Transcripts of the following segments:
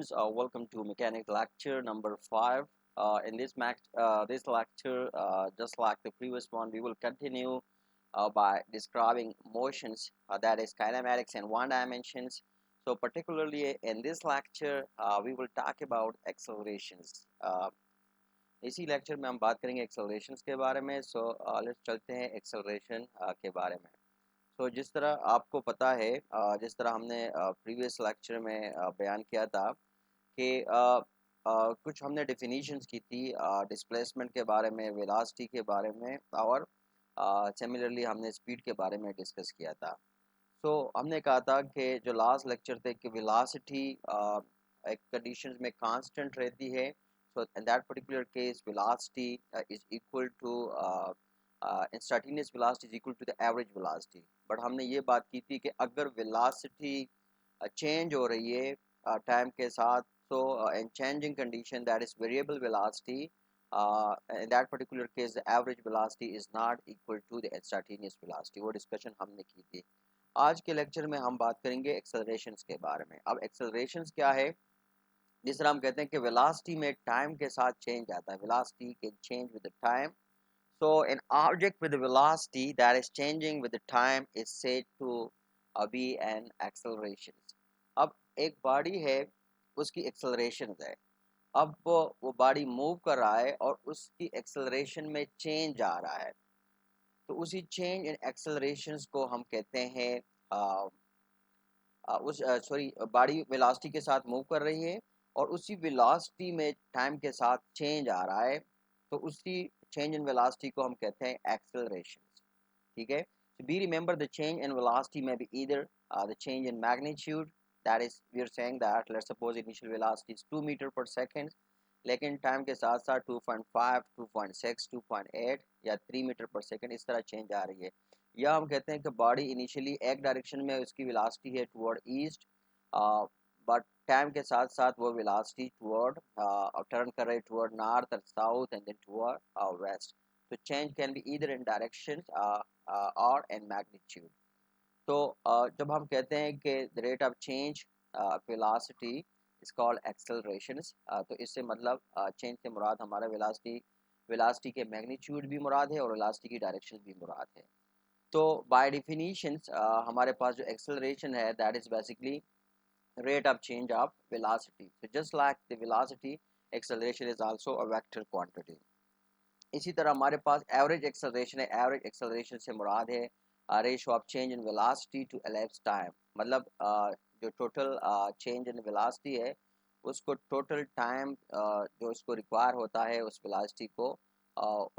students, welcome to mechanics lecture number 5. In this lecture, just like the previous one, we will continue by describing motions, that is kinematics and one dimensions. So particularly in this lecture, we will talk about accelerations. इसी lecture में हम बात करेंगे एक्सेलरेशंस के बारे में. So let's चलते हैं एक्सेलरेशन के बारे में. तो जिस तरह आपको पता है, जिस तरह हमने प्रीवियस लेक्चर में बयान किया था कि कुछ हमने डेफिनेशंस की थी डिस्प्लेसमेंट के बारे में, वेलोसिटी के बारे में, और सिमिलरली हमने स्पीड के बारे में डिस्कस किया था. सो हमने कहा था कि जो लास्ट लेक्चर थे कि वेलोसिटी एक कंडीशन में कांस्टेंट रहती है. So in that particular case velocity is equal to instantaneous velocity is equal to the average velocity. But हमने ये बात की थी कि अगर वेलोसिटी चेंज हो रही है टाइम के साथ, so in changing condition, that is variable velocity, in that particular case the average velocity is not equal to the instantaneous velocity. वो डिस्कशन हमने की थी. आज के लेक्चर में हम बात करेंगे एक्सेलरेशंस के बारे में. अब एक्सेलरेशंस क्या है? जिस तरह हम कहते हैं कि वेलोसिटी में टाइम के साथ चेंज आता है, velocity can change with the time. So an object with a velocity that is changing with the time is said to be an acceleration. अब एक बॉडी है, उसकी एक्सेलरेशन है. अब वो बॉडी मूव कर रहा है और उसकी एक्सेलरेशन में चेंज आ रहा है. तो उसी चेंज इन एक्सेलरेशंस को हम कहते हैं बॉडी वेलोसिटी के साथ मूव कर रही है और उसी वेलोसिटी में टाइम के साथ चेंज आ रहा है. तो उसी चेंज इन वेलोसिटी को हम कहते हैं एक्सेलरेशन. ठीक है. So be remember the change in velocity may be either the change in magnitude, that is we are saying that let's suppose initial velocity is 2 meter per second, लेकिन time के साथ साथ 2.5, 2.6, 2.8 या 3 मीटर पर सेकंड इस तरह change आ रही है. या हम कहते हैं कि बॉडी इनिशियली एक डायरेक्शन में उसकी वेलोसिटी है टुवर्ड ईस्ट, बट टाइम के साथ साथ वो वेलोसिटी टुवर्ड टर्न कर रही है टुवर्ड नॉर्थ और south and then toward west. तो change can be either in direction और इन मैग्नीट्यूड. तो जब हम कहते हैं कि the rate of change velocity is called accelerations, तो इससे मतलब चेंज से मुराद हमारा वेलोसिटी के मैग्नीट्यूड भी मुराद है और वेलोसिटी की डायरेक्शन भी मुराद है. तो बाय डेफिनेशंस हमारे पास जो एक्सेलरेशन है that is basically rate of change of velocity. So just like the velocity, acceleration is also a vector quantity. इसी तरह हमारे पास एवरेज एक्सेलरेशन है. एवरेज एक्सेलरेशन से मुराद है ratio of change in velocity to elapsed time. मतलब जो टोटल चेंज इन वेलोसिटी है उसको टोटल टाइम जो इसको रिक्वायर होता है उस वेलोसिटी को,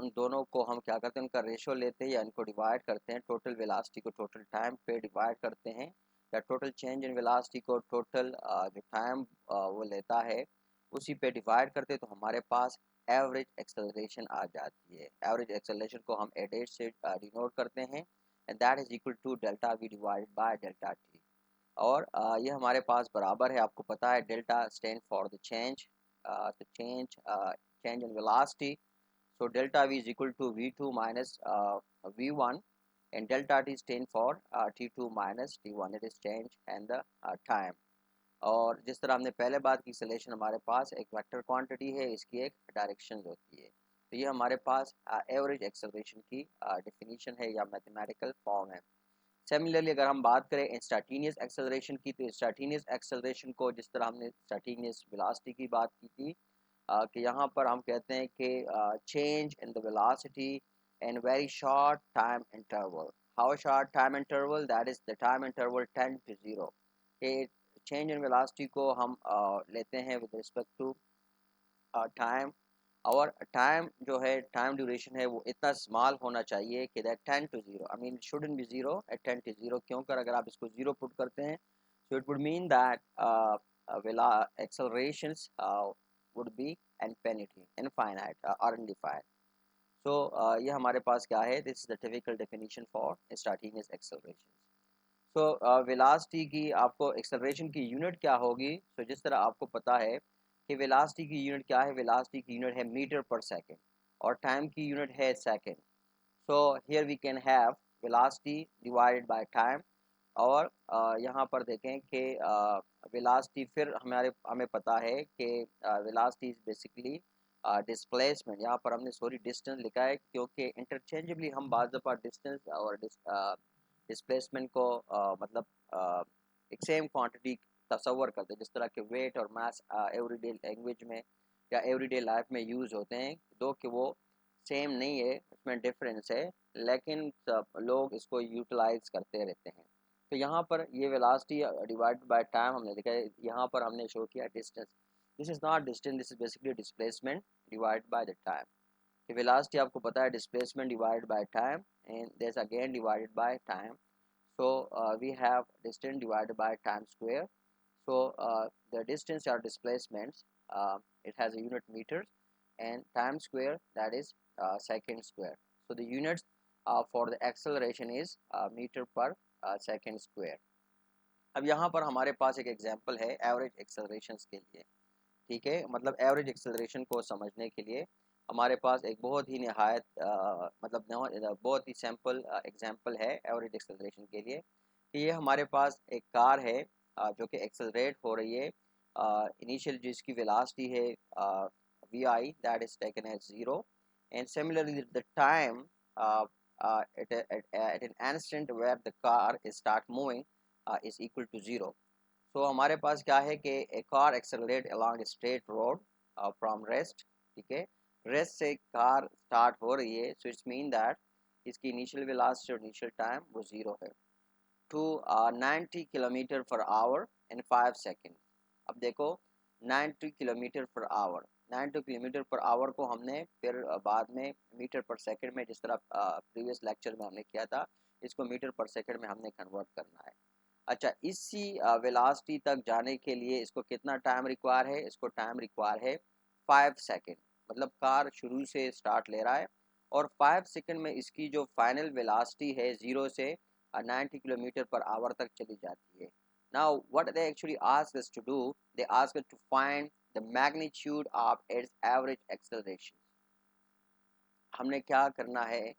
उन दोनों को हम क्या करते हैं, उनका रेशो लेते हैं या इनको डिवाइड करते हैं. टोटल वेलोसिटी को टोटल टाइम पे डिवाइड करते हैं या टोटल चेंज इन वेलोसिटी को टोटल जो टाइम वो लेता है उसी पे डिवाइड करते हैं. तो हमारे पास एवरेज एक्सेलरेशन आ जाती है. एवरेज एक्सेलरेशन को हम एडेट से डिनोट करते हैं and that is equal to delta v divided by delta t. और ये हमारे पास बराबर है, आपको पता है delta stand for the change, the change in velocity. So delta v is equal to v2 minus v1 and delta t stand for t2 minus t1, it is change and the time. और जिस तरह हमने पहले बात की, acceleration हमारे पास एक vector quantity है, इसकी एक डायरेक्शन होती है. तो ये हमारे पास एवरेज एक्सेलरेशन की डेफिनेशन है या मैथमेटिकल फॉर्म है. सिमिलरली अगर हम बात करें इंस्टेंटेनियस एक्सेलरेशन की, तो इंस्टेंटेनियस एक्सेलरेशन को जिस तरह हमने इंस्टेंटेनियस वेलोसिटी की बात की थी कि यहाँ पर हम कहते हैं कि change in the velocity in very short time interval. How short time interval? That is the time interval 10 to 0. Change in velocity को हम लेते हैं विद रिस्पेक्ट टू टाइम, और टाइम जो है टाइम ड्यूरेशन है वो इतना स्मॉल होना चाहिए कि that 10 to 0, I mean shouldn't be 0 at 10 to 0. क्यों कर अगर आप इसको 0 पुट करते हैं so it would mean that accelerations would be infinite or undefined. So ये हमारे पास क्या है, this is the typical definition for instantaneous acceleration. So velocity की आपको एक्सेलरेशन की यूनिट क्या होगी? सो जिस तरह आपको पता है कि वेलोसिटी की यूनिट क्या है, वेलोसिटी की यूनिट है मीटर पर सेकंड और टाइम की यूनिट है second. So here we can have velocity divided by time, और यहाँ पर देखें कि वेलोसिटी, फिर हमें पता है कि वेलोसिटी इज बेसिकली डिस्प्लेसमेंट। यहाँ पर हमने सॉरी डिस्टेंस लिखा है, क्योंकि इंटरचेंजेबली हम बाज़ दफ़ा डिस्टेंस और डिस्प्लेसमेंट को मतलब एक सेम क्वांटिटी तस्वर करते हैं, जिस तरह के वेट और मास एवरीडे लैंग्वेज में या एवरीडे लाइफ में यूज़ होते हैं, दो कि वो सेम नहीं है, इसमें डिफरेंस है, लेकिन लोग इसको यूटिलाइज करते रहते हैं। तो यहाँ पर ये वेलोसिटी डिवाइड बाय टाइम हमने देखा है, यहाँ पर हमने शो किया distance. This is not distance, this is basically displacement divide by the time. कि वेलोसिटी आपको पता है displacement divide by time, and this again divided by time. So we have distance divided by time square. So the distance or displacements, it has a unit meters, and time square, that is second square. So the units for the acceleration is meter per second square. अब यहाँ पर हमारे पास एक example है average एक्सेलरेशंस के लिए। ठीक है, मतलब एवरेज एक्सेलरेशन को समझने के लिए हमारे पास एक बहुत ही नहायत मतलब बहुत ही सैम्पल एग्जांपल है एवरेज एक्सेलरेशन के लिए। कि ये हमारे पास एक कार है जो कि एक्सेलरेट हो रही है, इनिशियल जिसकी वेलोसिटी है v i, that is taken as 0, and similarly the time at an instant where the car is start moving is equal to 0. तो हमारे पास क्या है कि a car accelerate along straight road from rest. ठीक है, rest से car start हो रही है, सो इट्स मीन दैट इसकी इनिशियल वेलोसिटी और इनिशियल टाइम वो 0 है, to 90 kilometre per hour in 5 second. अब देखो 90 kilometre per our, 90 kilometre per our को हमने फिर बाद में मीटर पर सेकंड में, जिस तरह प्रीवियस लेक्चर में हमने किया था, इसको मीटर पर सेकंड में हमने कन्वर्ट करना है। अच्छा, इसी वेलोसिटी तक जाने के लिए इसको कितना टाइम रिक्वायर है? इसको टाइम रिक्वायर है 5 सेकेंड। मतलब कार शुरू से स्टार्ट ले रहा है और 5 सेकेंड में इसकी जो फाइनल वेलोसिटी है 0 से 90 किलोमीटर पर आवर तक चली जाती है। Now what they actually ask us to do, they ask us to find the magnitude of its average acceleration. हमने क्या करना है,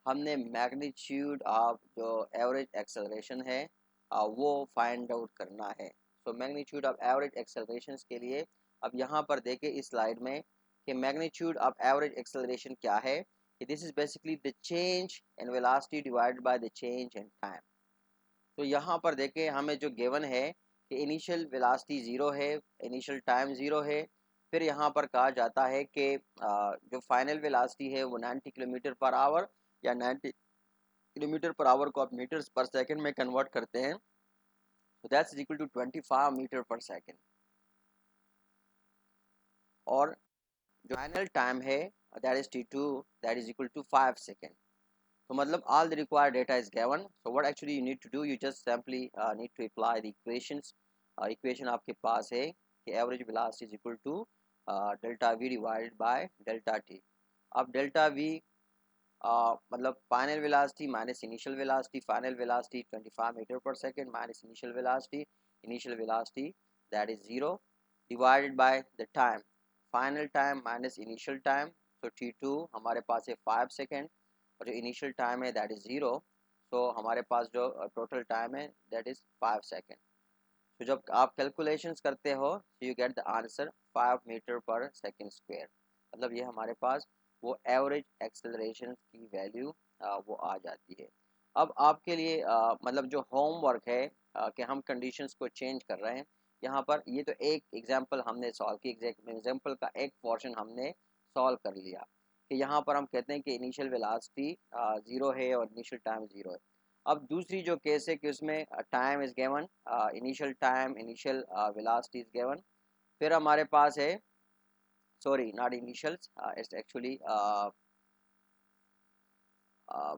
हमने मैग्नीट्यूड ऑफ जो एवरेज एक्सेलरेशन है वो फाइंड आउट करना है। So magnitude of average acceleration के लिए अब यहाँ पर देखें इस स्लाइड में कि मैग्नीट्यूड ऑफ एवरेज एक्सेलरेशन क्या है, कि this is basically the change in velocity divided by the change in time. तो यहाँ पर देखें हमें जो गिवन है कि इनिशियल वेलोसिटी 0 है, इनिशियल टाइम 0 है, फिर यहाँ पर कहा जाता है कि जो फाइनल वेलोसिटी है वो 90 किलोमीटर पर आवर, या 90 किलोमीटर पर आवर को आप मीटर्स पर सेकंड में कन्वर्ट करते हैं, तो that's equal to 25 metre per second. और जो फाइनल टाइम है that is t2, that is equal to 5 second. तो मतलब all the required data is given, so what actually you need to do, you just simply need to apply the equations। equation आपके पास है कि average velocity is equal to delta v divided by delta t। अब delta v मतलब final velocity minus initial velocity, final velocity 25 metre per second minus initial velocity that is 0 divided by the time, final time minus initial time. तो t2 हमारे पास है 5 second और जो initial time है that is 0, तो हमारे पास जो टोटल टाइम है दैट इज़ 5 सेकेंड। तो जब आप कैलकुलेशंस करते हो तो you get the answer 5 metre per second square. मतलब ये हमारे पास वो एवरेज एक्सेलरेशन की वैल्यू वो आ जाती है। अब आपके लिए मतलब जो होमवर्क है कि हम कंडीशंस को चेंज कर रहे हैं यहाँ पर, ये तो एक एग्जांपल हमने सॉल्व की, एग्जांपल का एक पोर्शन हमने सॉल्व कर लिया कि यहाँ पर हम कहते हैं कि इनिशियल वेलोसिटी 0 है और इनिशियल टाइम 0 है। अब दूसरी जो केस है कि उसमें time is given, initial time initial velocity is given, फिर हमारे पास है sorry not initial, it's actually I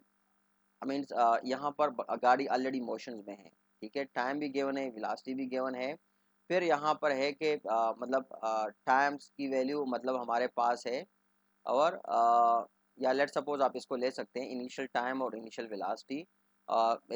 mean यहाँ पर गाड़ी ऑलरेडी मोशन में है। ठीक है, टाइम भी गिवन है, वेलोसिटी भी गिवन है, फिर यहाँ पर है कि मतलब टाइम्स की वैल्यू मतलब हमारे पास है, और या लेट सपोज आप इसको ले सकते हैं इनिशियल टाइम और इनिशियल वेलोसिटी।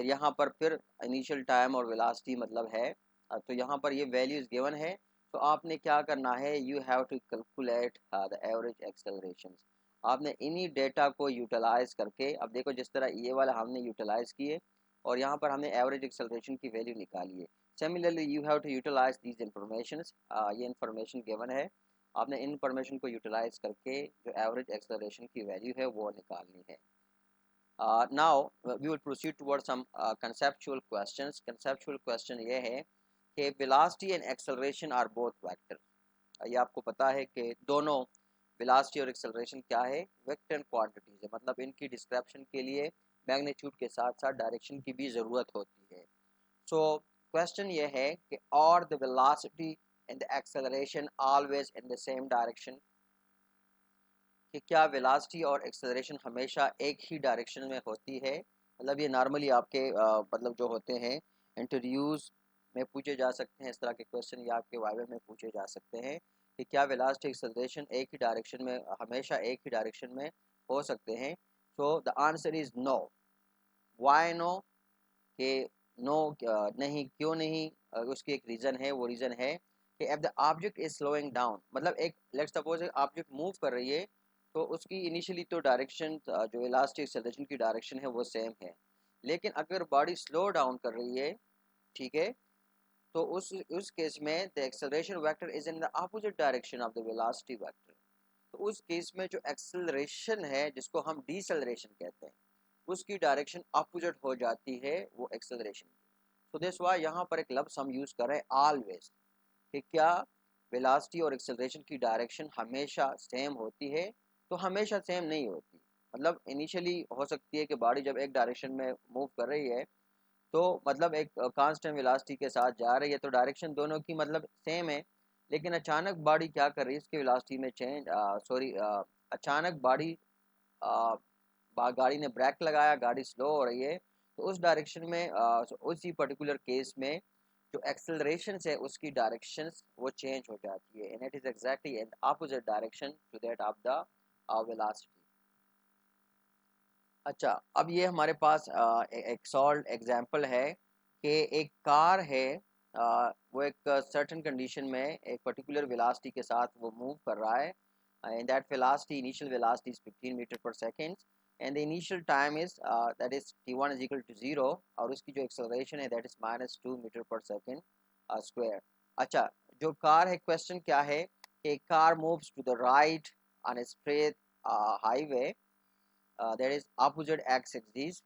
यहाँ पर फिर इनिशियल टाइम और वेलोसिटी मतलब है, तो यहाँ पर ये वैल्यूज गिवन है। तो आपने क्या करना है, you have to calculate the average acceleration. आपने इन्हीं डेटा को यूटिलाइज करके, अब देखो जिस तरह ये वाला हमने यूटिलाइज किए और यहाँ पर हमने एवरेज एक्सेलरेशन की वैल्यू निकाली है। Similarly you have to utilize these information, ये इंफॉर्मेशन गिवन है, आपने इन इंफॉर्मेशन को यूटिलाइज करके जो एवरेज एक्सेलरेशन की वैल्यू है वो निकालनी है। Now we will proceed towards some conceptual questions. Conceptual question ये है कि velocity and acceleration are both vector. ये आपको पता है कि दोनों velocity और acceleration क्या है, वेक्टर क्वांटिटीज है, मतलब इनकी डिस्क्रिप्शन के लिए मैग्नीट्यूड के साथ साथ डायरेक्शन की भी ज़रूरत होती है। सो क्वेश्चन ये है कि और the velocity and the acceleration always in the same direction, कि क्या वेलासिटी और एक्सेलरेशन हमेशा एक ही डायरेक्शन में होती है। मतलब ये नॉर्मली आपके मतलब जो होते हैं इंटरव्यूज़ में पूछे जा सकते हैं, इस तरह के क्वेश्चन या आपके वाइवा में पूछे जा सकते हैं कि क्या वेलासिटी एक्सेलरेशन एक ही डायरेक्शन में हमेशा एक ही डायरेक्शन में हो सकते हैं। So the answer is no. Why no? कि नो नहीं, क्यों नहीं? उसकी एक रीज़न है, वो रीज़न है कि if the object is slowing down, मतलब एक लेट्स सपोज एक ऑब्जेक्ट मूव कर रही है तो उसकी इनिशियली तो डायरेक्शन जो इलास्टिक एक्सेलरेशन की डायरेक्शन है वो सेम है, लेकिन अगर बॉडी स्लो डाउन कर रही है, ठीक है, तो उस केस में the acceleration vector is in the opposite direction of the velocity vector. तो उस केस में जो एक्सेलरेशन है जिसको हम डीसेलरेशन कहते हैं, उसकी डायरेक्शन अपोजिट हो जाती है वो एक्सेलरेशन की। तो दिस वाई यहाँ पर एक लफ्ज़ हम यूज़ कर रहे हैं ऑलवेज, कि क्या वेलोसिटी और एक्सेलरेशन की डायरेक्शन हमेशा सेम होती है? तो हमेशा सेम नहीं होती। मतलब इनिशियली हो सकती है कि बॉडी जब एक डायरेक्शन में मूव कर रही है तो मतलब एक कांस्टेंट वेलोसिटी के साथ जा रही है तो डायरेक्शन दोनों की मतलब सेम है, लेकिन अचानक बॉडी क्या कर रही है, इसकी वेलोसिटी में चेंज अचानक बॉडी गाड़ी ने ब्रेक लगाया, गाड़ी स्लो हो रही है, तो उस डायरेक्शन में उसी पर्टिकुलर केस में जो एक्सेलरेशन है उसकी डायरेक्शन वो चेंज हो जाती है, and it is exactly in opposite direction to that of the velocity. अच्छा, अब ये हमारे पास एक सॉल्व एग्जांपल है कि एक कार है, वो एक सर्टेन कंडीशन में एक पर्टिकुलर वेलोसिटी के साथ वो मूव कर रहा है, and that velocity initial velocity is 15 metre per second, and the initial time is that is t1 is equal to 0, और उसकी जो एक्सेलरेशन है that is -2 metre per second square. अच्छा, जो कार है, क्वेश्चन क्या है कि car moves to the right on a straight highway that is opposite x axis,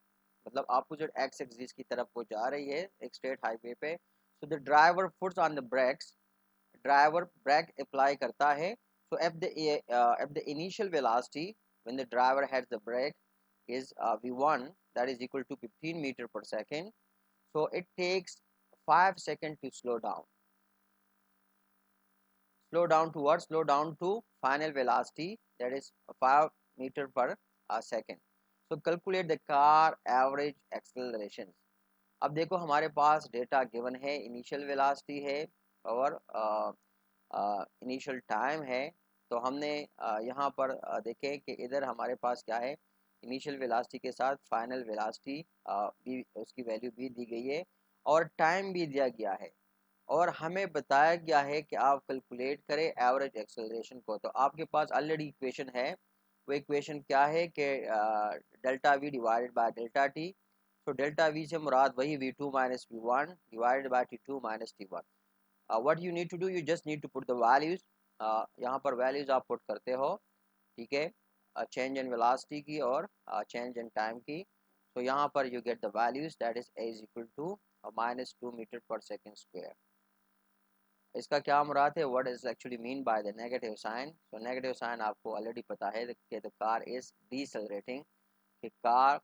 मतलब अपोजिट एक्स एक्सिस की तरफ वो जा रही है एक स्ट्रेट हाईवे पे। So the driver puts on the brakes, driver brake apply करता है। So at the initial velocity when the driver has the brake is v1 that is equal to 15 meter per second, so it takes 5 seconds to slow down to what, slow down to final velocity that is 5 meter per second. So calculate the car average acceleration. अब देखो हमारे पास data given है, initial velocity है और initial time है। तो हमने यहाँ पर देखें कि इधर हमारे पास क्या है, इनिशियल वेलोसिटी के साथ फाइनल वेलोसिटी भी, उसकी वैल्यू भी दी गई है और टाइम भी दिया गया है, और हमें बताया गया है कि आप कैलकुलेट करें एवरेज एक्सेलरेशन को। तो आपके पास ऑलरेडी इक्वेशन है, वो इक्वेशन क्या है कि delta v divided by delta t. तो डेल्टा वी से मुराद वही v2 minus v1 divided by t2 minus t1। What you need to do, you just need to put the values, यहाँ पर वैल्यूज आप पुट करते हो, ठीक है, चेंज इन वेलोसिटी की और चेंज इन टाइम की। तो यहाँ पर you get the values that is a is equal to -2 metre per second square. इसका क्या मुराद है, what is actually mean by the negative sign. तो नेगेटिव साइन आपको ऑलरेडी पता है कि द कार इज डीसेलरेटिंग, कि कार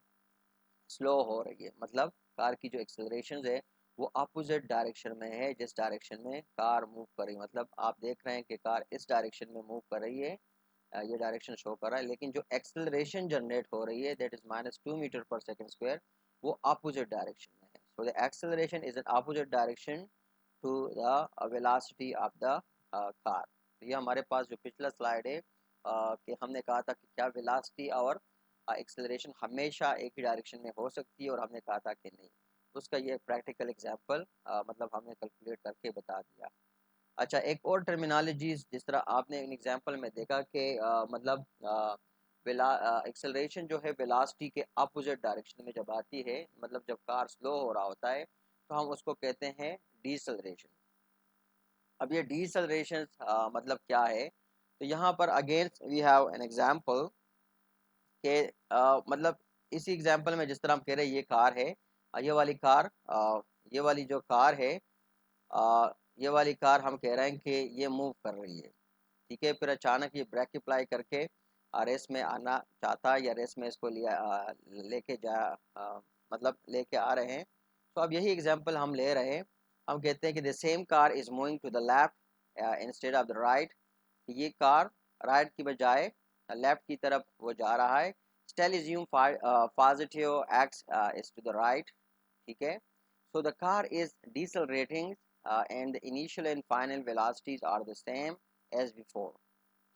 स्लो हो रही है, मतलब कार की जो एक्सेलरेशन है वो अपोजिट डायरेक्शन में है जिस डायरेक्शन में कार मूव कर रही है। मतलब आप देख रहे हैं कि कार इस डायरेक्शन में मूव कर रही है, ये डायरेक्शन शो कर रहा है, लेकिन जो एक्सेलरेशन जनरेट हो रही है that is -2 metre per second square, वो अपोजिट डायरेक्शन में है। So the acceleration is an opposite direction to the velocity of the car. तो ये हमारे पास जो पिछला स्लाइड है कि हमने कहा था कि क्या वेलोसिटी और एक्सेलरेशन हमेशा एक ही डायरेक्शन में हो सकती है, और हमने कहा था कि नहीं। उसका ये प्रैक्टिकल एग्जांपल मतलब हमने कैलकुलेट करके बता दिया। अच्छा, एक और टर्मिनोलॉजीज जिस तरह आपने इन एग्जांपल में देखा कि मतलब एक्सेलरेशन जो है वेलोसिटी के अपोजिट डायरेक्शन में जब आती है, मतलब जब कार स्लो हो रहा होता है, तो हम उसको कहते हैं डीसेलरेशन। अब ये डीसेलरेशन मतलब क्या है, तो यहाँ पर again we have an example के मतलब इसी एग्जांपल में जिस तरह हम कह रहे हैं ये कार है, ये वाली कार, ये वाली जो कार है, ये वाली कार हम कह रहे हैं कि ये मूव कर रही है, ठीक है। फिर अचानक ये ब्रेक अप्लाई करके रेस में आना चाहता है, या रेस में इसको लिया लेके जा मतलब लेके आ रहे हैं। तो अब यही एग्जांपल हम ले रहे हैं, हम कहते हैं कि the same car is moving to the left instead of the right. ये कार राइट की बजाय लेफ्ट की तरफ वो जा रहा है। Still assume positive x is to the right, ठीक है। So the car is decelerating and the initial and final velocities are the same as before,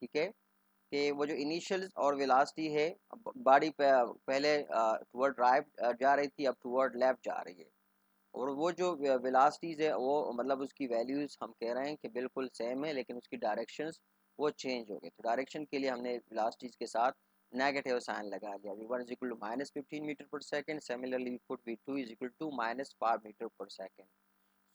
ठीक है। कि वो जो इनिशियल और वेलोसिटी है, गाड़ी पहले टुवर्ड राइट जा रही थी, अब टुवर्ड लेफ्ट जा रही है। और वो जो वेलोसिटीज़ है वो मतलब उसकी वैल्यूज़ हम कह रहे हैं कि बिल्कुल सेम है, लेकिन उसकी डायरेक्शंस वो चेंज हो गए। तो डायरेक्शन के लिए हमने वेलोसिटीज़ के साथ नेगेटिव साइन लगा लिया। v1 is equal to -15 metre per second, similarly we put v2 is equal to -5 metre per second.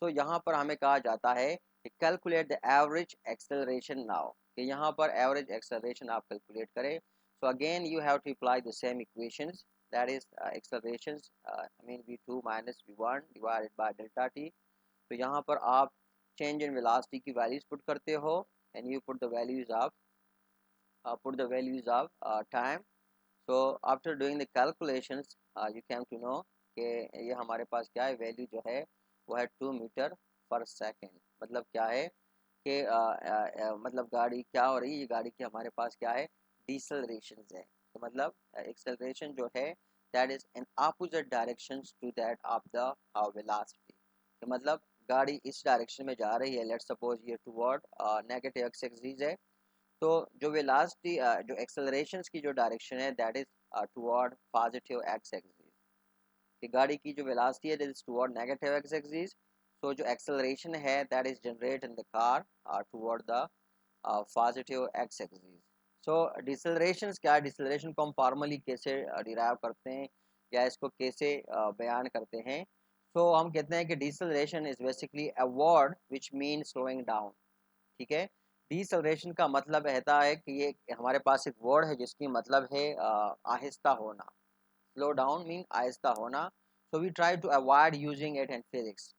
तो यहाँ पर हमें कहा जाता है कि calculate the average acceleration now, कि यहाँ पर एवरेज एक्सेलरेशन आप कैलकुलेट करें। So again you have to apply the same equations, that is accelerations, I mean v2 minus v1 divided by delta t। तो यहाँ पर आप change in velocity की values put करते हो, and you put the values of time। so after doing the calculations you came to know कि ये हमारे पास क्या है, वैल्यू जो है वो है 2 मीटर पर सेकेंड। मतलब क्या है कि मतलब गाड़ी क्या हो रही है, ये गाड़ी की हमारे पास क्या है, डिसलरेशन है। तो मतलब एक्सेलरेशन जो है that is in opposite direction to that of the velocity. तो मतलब गाड़ी इस डायरेक्शन में जा रही है, लेट्स सपोज ये टुवर्ड नेगेटिव एक्स एक्सिस है। तो जो वेलोसिटी जो एक्सेलरेशन की जो डायरेक्शन है that is toward positive x axis, कि गाड़ी की जो वेलोसिटी है that is toward negative x axis. So जो एक्सेलरेशन है that is generate in the car toward the positive x axis. So deceleration क्या है, डिसेलरेशन को हम फॉर्मली कैसे डिराइव करते हैं या इसको कैसे बयान करते हैं। सो हम कहते हैं कि deceleration is basically a word which mean slowing down, ठीक है। डिसेलरेशन का मतलब रहता है कि ये हमारे पास एक वर्ड है जिसकी मतलब है आहिस्ता होना। स्लो डाउन मीन आहिस्ता होना। So we try to avoid using it in physics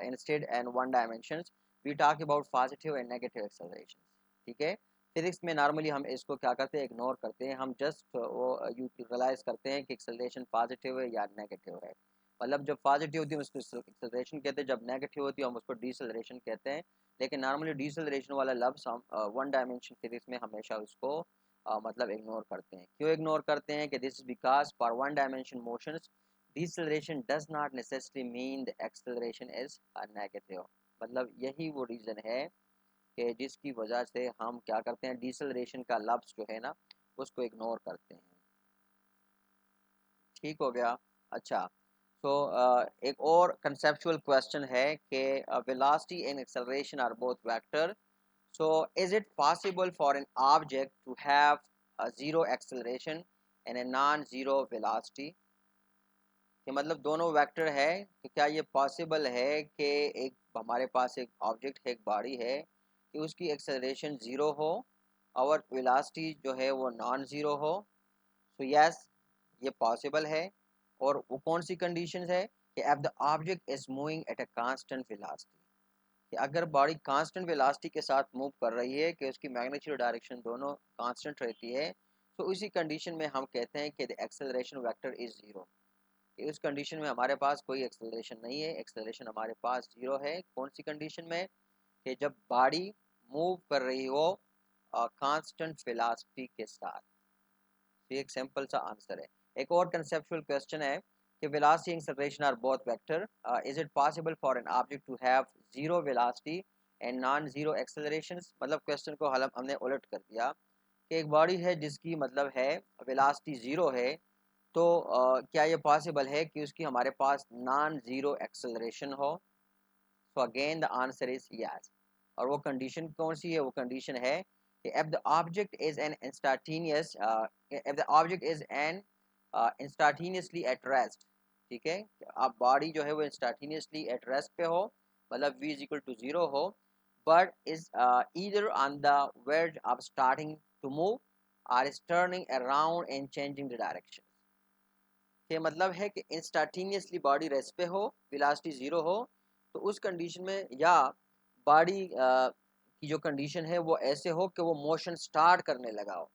instead and one dimensions we talk about positive and negative acceleration, ठीक है। फिजिक्स में नॉर्मली हम इसको क्या करते हैं, इग्नोर करते हैं। हम जस्ट वो यूटिलाइज करते हैं कि एक्सेलरेशन पॉजिटिव है या नेगेटिव है। मतलब जब पॉजिटिव होती है उसको एक्सेलरेशन कहते हैं, जब नेगेटिव होती है हम उसको डिसेलरेशन कहते हैं। लेकिन नॉर्मली डिसेलरेशन वाला लफ्ज़ हम वन डायमेंशन फिजिक्स में हमेशा उसको मतलब इग्नोर करते हैं। क्यों इग्नोर करते हैं कि this is because for one dimension motions deceleration does not necessarily mean the acceleration is a negative। मतलब यही वो रीज़न है कि जिसकी वजह से हम क्या करते हैं, डिसेलरेशन का लफ्ज़ जो है ना उसको इग्नोर करते हैं। ठीक हो गया। अच्छा, तो एक और कंसेप्चुअल क्वेश्चन है कि velocity and acceleration are both vector. So is it possible for an object to have zero acceleration and a non zero velocity, कि मतलब दोनों वेक्टर है, कि क्या ये पॉसिबल है कि एक हमारे पास एक ऑब्जेक्ट है, एक बॉडी है, कि उसकी एक्सेलरेशन ज़ीरो हो और वेलोसिटी जो है वो नॉन ज़ीरो हो। सो यस, ये पॉसिबल है। और वो कौन सी कंडीशन है कि F the object is moving at a constant velocity, कि अगर बॉडी कांस्टेंट वेलोसिटी के साथ मूव कर रही है, कि उसकी मैग्नीट्यूड डायरेक्शन दोनों कांस्टेंट रहती है, तो उसी कंडीशन में हम कहते हैं कि the acceleration vector is zero. इस कंडीशन में हमारे पास कोई एक्सेलरेशन नहीं है, एक्सेलरेशन हमारे पास जीरो है। कौन सी कंडीशन में, कि जब बॉडी मूव कर रही हो कांस्टेंट वेलोसिटी के साथ। तो ये एक सिंपल सा आंसर है। एक और कंसेप्चुअल क्वेश्चन है कि velocity and acceleration are both vector, is it possible for an object to have zero velocity and non zero acceleration. मतलब क्वेश्चन को हमने उलट कर दिया कि एक बॉडी है जिसकी मतलब है वेलोसिटी जीरो है, तो क्या ये पॉसिबल है कि उसकी हमारे पास नॉन ज़ीरो एक्सेलरेशन हो। So again the answer is yes. और वो कंडीशन कौन सी है, वो कंडीशन है if the object is an instantaneous if the object is an instantaneously at rest, ठीक है, अब बॉडी जो है वो instantaneously at rest पे हो, मतलब v is equal to 0 हो, but is either on the verge of starting to move or is turning around and changing the direction। के मतलब है कि इंस्टेंटेनियसली बॉडी रेस्ट पे हो, वेलोसिटी 0 हो, तो उस कंडीशन में, या बॉडी की जो कंडीशन है वो ऐसे हो कि वो मोशन स्टार्ट करने लगा हो,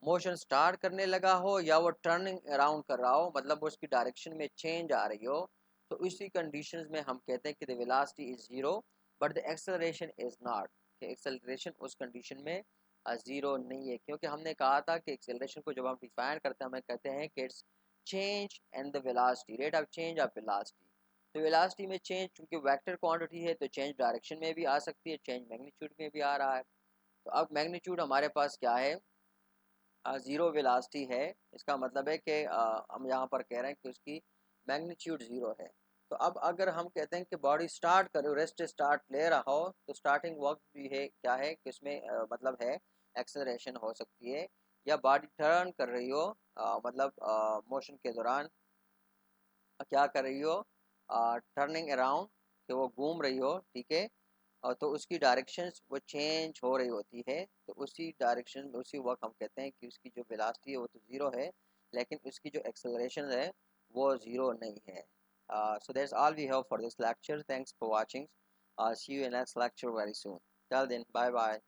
मोशन स्टार्ट करने लगा हो, या वो टर्निंग अराउंड कर रहा हो, मतलब वो उसकी डायरेक्शन में चेंज आ रही हो, तो इसी कंडीशंस में हम कहते हैं कि the velocity is zero but the acceleration is not, कि एक्सेलरेशन उस कंडीशन में ज़ीरो नहीं है, क्योंकि हमने कहा था कि एक्सेलरेशन को जब हम डिफाइन करते हैं, हमें कहते हैं कि it's change and the velocity, rate of change of velocity. तो वेलोसिटी में चेंज चूंकि वेक्टर क्वांटिटी है, तो चेंज डायरेक्शन में भी आ सकती है, चेंज मैग्नीट्यूड में भी आ रहा है। तो अब मैग्नीट्यूड हमारे पास क्या है, ज़ीरो वेलोसिटी है, इसका मतलब है कि हम यहाँ पर कह रहे हैं कि उसकी मैग्नीट्यूड ज़ीरो है। तो अब अगर हम कहते हैं कि बॉडी स्टार्ट करे, रेस्ट स्टार्ट ले रहा हो, तो स्टार्टिंग वक्त भी है क्या है कि उसमें मतलब है एक्सेलरेशन हो सकती है, या बॉडी टर्न कर रही हो, मतलब मोशन के दौरान क्या कर रही हो, टर्निंग अराउंड, कि वो घूम रही हो, ठीक है, और तो उसकी डायरेक्शंस वो चेंज हो रही होती है, तो उसी डायरेक्शन में उसी वक्त हम कहते हैं कि उसकी जो वेलोसिटी है वो तो ज़ीरो है, लेकिन उसकी जो एक्सेलरेशन है वो ज़ीरो नहीं है। So that's all we have for this lecture. Thanks for watching. See you in next lecture very soon. Till then, bye bye.